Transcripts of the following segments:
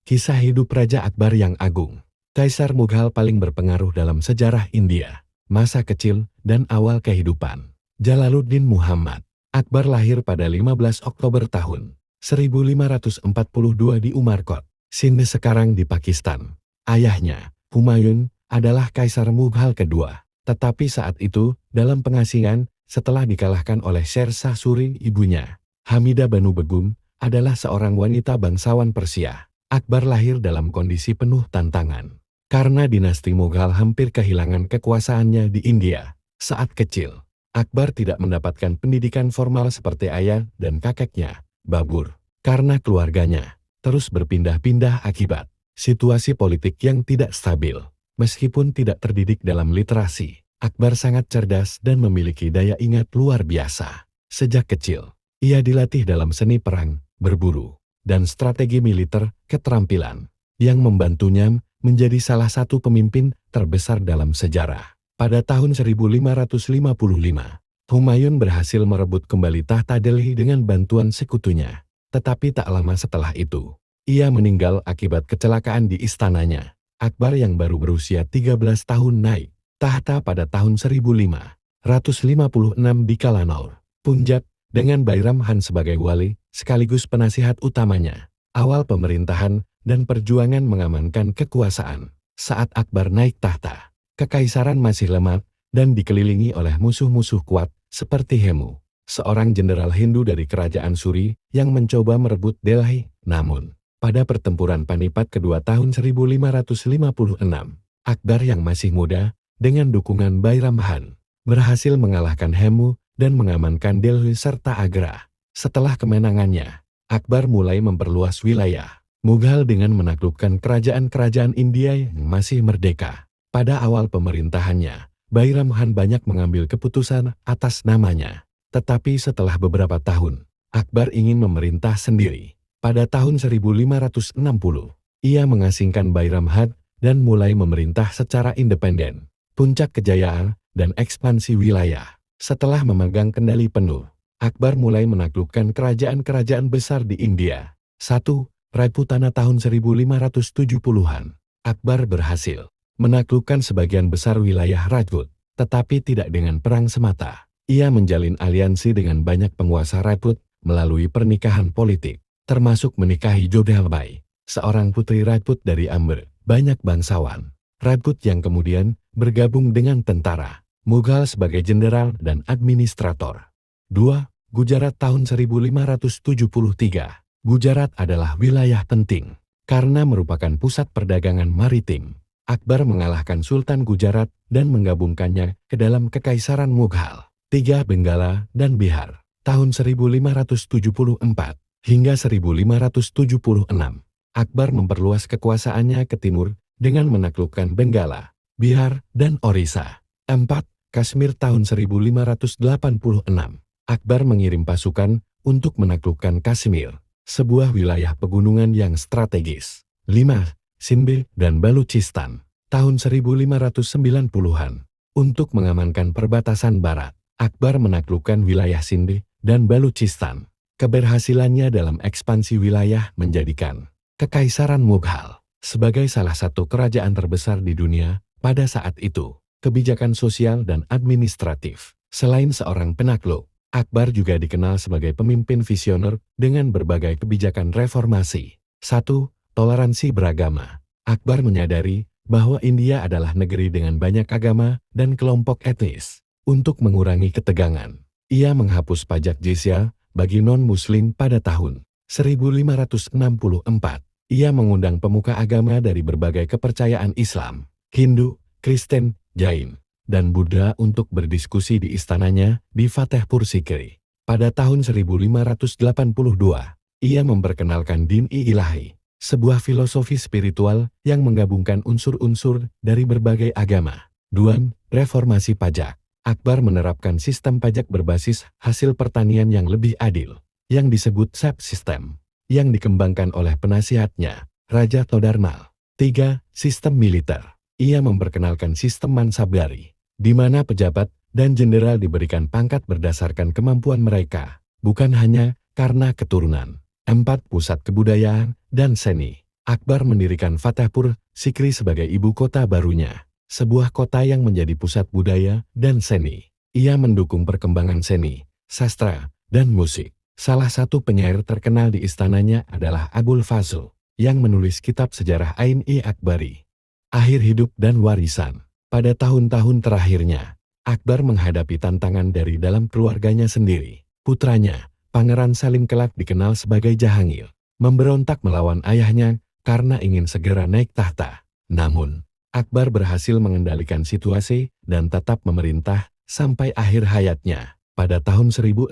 Kisah hidup Raja Akbar yang agung. Kaisar Mughal paling berpengaruh dalam sejarah India. Masa kecil dan awal kehidupan. Jalaluddin Muhammad. Akbar lahir pada 15 Oktober tahun 1542 di Umarkot, Sindh sekarang di Pakistan. Ayahnya, Humayun, adalah Kaisar Mughal kedua. Tetapi saat itu, dalam pengasingan, setelah dikalahkan oleh Sher Shah Suri, ibunya, Hamidah Banu Begum, adalah seorang wanita bangsawan Persia. Akbar lahir dalam kondisi penuh tantangan. Karena dinasti Mughal hampir kehilangan kekuasaannya di India. Saat kecil, Akbar tidak mendapatkan pendidikan formal seperti ayah dan kakeknya, Babur. Karena keluarganya terus berpindah-pindah akibat situasi politik yang tidak stabil. Meskipun tidak terdidik dalam literasi, Akbar sangat cerdas dan memiliki daya ingat luar biasa. Sejak kecil, ia dilatih dalam seni perang, berburu, dan strategi militer, keterampilan yang membantunya menjadi salah satu pemimpin terbesar dalam sejarah. Pada tahun 1555, Humayun berhasil merebut kembali tahta Delhi dengan bantuan sekutunya. Tetapi tak lama setelah itu, ia meninggal akibat kecelakaan di istananya. Akbar yang baru berusia 13 tahun naik tahta pada tahun 1556 di Kalanaur, Punjab, dengan Bairam Khan sebagai wali, sekaligus penasihat utamanya. Awal pemerintahan dan perjuangan mengamankan kekuasaan. Saat Akbar naik tahta, kekaisaran masih lemah dan dikelilingi oleh musuh-musuh kuat seperti Hemu, seorang jenderal Hindu dari kerajaan Suri yang mencoba merebut Delhi. Namun, pada pertempuran Panipat kedua tahun 1556, Akbar yang masih muda, dengan dukungan Bairam Khan, berhasil mengalahkan Hemu dan mengamankan Delhi serta Agra. Setelah kemenangannya, Akbar mulai memperluas wilayah Mughal dengan menaklukkan kerajaan-kerajaan India yang masih merdeka. Pada awal pemerintahannya, Bairam Khan banyak mengambil keputusan atas namanya. Tetapi setelah beberapa tahun, Akbar ingin memerintah sendiri. Pada tahun 1560, ia mengasingkan Bairam Khan dan mulai memerintah secara independen. Puncak kejayaan dan ekspansi wilayah. Setelah memegang kendali penuh, Akbar mulai menaklukkan kerajaan-kerajaan besar di India. 1. Rajputana tahun 1570-an. Akbar berhasil menaklukkan sebagian besar wilayah Rajput, tetapi tidak dengan perang semata. Ia menjalin aliansi dengan banyak penguasa Rajput melalui pernikahan politik, termasuk menikahi Jodhelbai, seorang putri Rajput dari Amber. Banyak bangsawan Rajput yang kemudian bergabung dengan tentara Mughal sebagai jenderal dan administrator. 2. Gujarat tahun 1573. Gujarat adalah wilayah penting karena merupakan pusat perdagangan maritim. Akbar mengalahkan Sultan Gujarat dan menggabungkannya ke dalam Kekaisaran Mughal. 3. Benggala dan Bihar tahun 1574 hingga 1576. Akbar memperluas kekuasaannya ke timur dengan menaklukkan Benggala, Bihar, dan Orissa. 4. Kashmir tahun 1586. Akbar mengirim pasukan untuk menaklukkan Kashmir, sebuah wilayah pegunungan yang strategis. 5. Sindh dan Baluchistan tahun 1590-an. Untuk mengamankan perbatasan barat, Akbar menaklukkan wilayah Sindh dan Baluchistan. Keberhasilannya dalam ekspansi wilayah menjadikan Kekaisaran Mughal sebagai salah satu kerajaan terbesar di dunia pada saat itu. Kebijakan sosial dan administratif. Selain seorang penakluk, Akbar juga dikenal sebagai pemimpin visioner dengan berbagai kebijakan reformasi. 1. Toleransi beragama. Akbar menyadari bahwa India adalah negeri dengan banyak agama dan kelompok etnis. Untuk mengurangi ketegangan, ia menghapus pajak jizya bagi non-muslim pada tahun 1564. Ia mengundang pemuka agama dari berbagai kepercayaan Islam, Hindu, Kristen, Jain, dan Buddha untuk berdiskusi di istananya di Fatehpur Sikri. Pada tahun 1582, ia memperkenalkan Din-i Ilahi, sebuah filosofi spiritual yang menggabungkan unsur-unsur dari berbagai agama. 2. Reformasi pajak. Akbar menerapkan sistem pajak berbasis hasil pertanian yang lebih adil, yang disebut SAP System, yang dikembangkan oleh penasihatnya, Raja Todarmal. 3. Sistem militer. Ia memperkenalkan sistem Mansabdari, di mana pejabat dan jenderal diberikan pangkat berdasarkan kemampuan mereka, bukan hanya karena keturunan. 4. Pusat kebudayaan dan seni. Akbar mendirikan Fatehpur Sikri sebagai ibu kota barunya, sebuah kota yang menjadi pusat budaya dan seni. Ia mendukung perkembangan seni, sastra, dan musik. Salah satu penyair terkenal di istananya adalah Abul Fazl, yang menulis kitab sejarah Ain-i-Akbari. Akhir hidup dan warisan. Pada tahun-tahun terakhirnya, Akbar menghadapi tantangan dari dalam keluarganya sendiri. Putranya, Pangeran Salim kelak dikenal sebagai Jahangir, memberontak melawan ayahnya karena ingin segera naik tahta. Namun, Akbar berhasil mengendalikan situasi dan tetap memerintah sampai akhir hayatnya. Pada tahun 1605,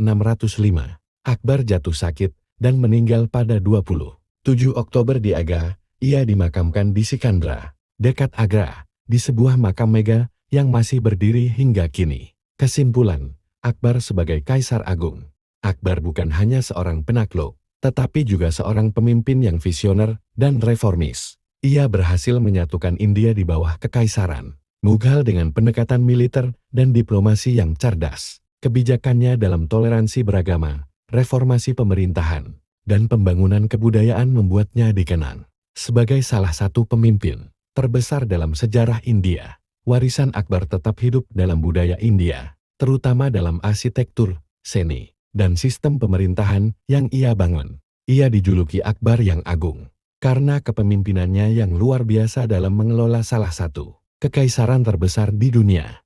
Akbar jatuh sakit dan meninggal pada 27 Oktober di Aga. Ia dimakamkan di Sikandra, dekat Agra, di sebuah makam megah yang masih berdiri hingga kini. Kesimpulan, Akbar sebagai Kaisar Agung. Akbar bukan hanya seorang penakluk, tetapi juga seorang pemimpin yang visioner dan reformis. Ia berhasil menyatukan India di bawah kekaisaran Mughal dengan pendekatan militer dan diplomasi yang cerdas. Kebijakannya dalam toleransi beragama, reformasi pemerintahan, dan pembangunan kebudayaan membuatnya dikenang sebagai salah satu pemimpin terbesar dalam sejarah India. Warisan Akbar tetap hidup dalam budaya India, terutama dalam arsitektur, seni, dan sistem pemerintahan yang ia bangun. Ia dijuluki Akbar yang Agung karena kepemimpinannya yang luar biasa dalam mengelola salah satu kekaisaran terbesar di dunia.